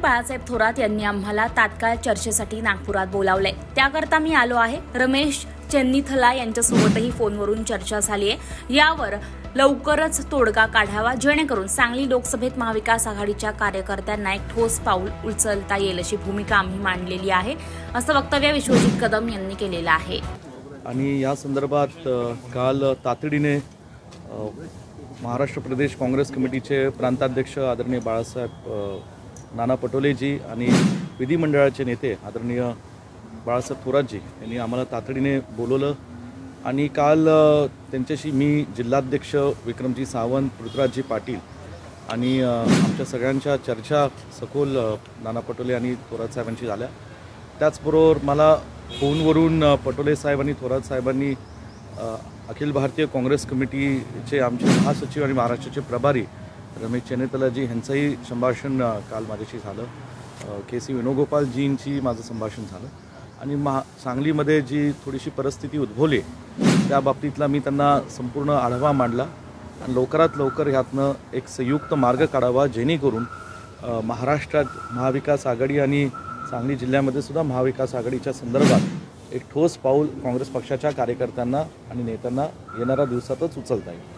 बाळासाहेब थोरात यांनी आम्हाला तात्काळ चर्चेसाठी नागपुरात बोलावले। त्याकरता मी आलो आहे। रमेश चेन्नीथला यांच्यासोबतही फोनवरून चर्चा झाली आहे। यावर लवकरच तोडगा काढावा जेणेकरून सांगली लोकसभेत महाविकास आघाडीच्या कार्यकर्त्यांना एक ठोस पाऊल उचलता येईल अशी भूमिका आम्ही मांडलेली आहे, असं वक्तव्य विश्वजित कदम यांनी केलेलं आहे। आणि या संदर्भात काल तातडीने महाराष्ट्र प्रदेश काँग्रेस कमिटीचे प्रांताध्यक्ष आदरणीय बाळासाहेब नाना पटोलेजी आणि विधिमंडळाचे नेते आदरणीय बाळासाहेब थोरातजी यांनी आम्हाला तातडीने बोलवलं आणि काल त्यांच्याशी मी जिल्हाध्यक्ष विक्रमजी सावंत, पृथ्वीराजजी पाटील आणि आमच्या सगळ्यांच्या चर्चा सखोल नाना पटोले आणि थोरात साहेबांशी झाल्या। त्याचबरोबर मला फोनवरून पटोले साहेब आणि थोरात साहेबांनी अखिल भारतीय काँग्रेस कमिटीचे आमचे महासचिव आणि महाराष्ट्राचे प्रभारी रमेश चेन्नीथलाजी यांचंही संभाषण काल माझ्याशी झालं। के.सी. वेणुगोपालजींची माझं संभाषण झालं आणि सांगलीमध्ये जी थोडीशी परिस्थिती उद्भवली त्या बाबतीतला मी त्यांना संपूर्ण आढावा मांडला आणि लवकरात लवकर ह्यातनं एक संयुक्त मार्ग काढावा जेणेकरून महाराष्ट्रात महाविकास आघाडी आणि सांगली जिल्ह्यामध्ये सुद्धा महाविकास आघाडीच्या संदर्भात एक ठोस पाऊल काँग्रेस पक्षाच्या कार्यकर्त्यांना आणि नेत्यांना येणाऱ्या दिवसातच उचलता येईल।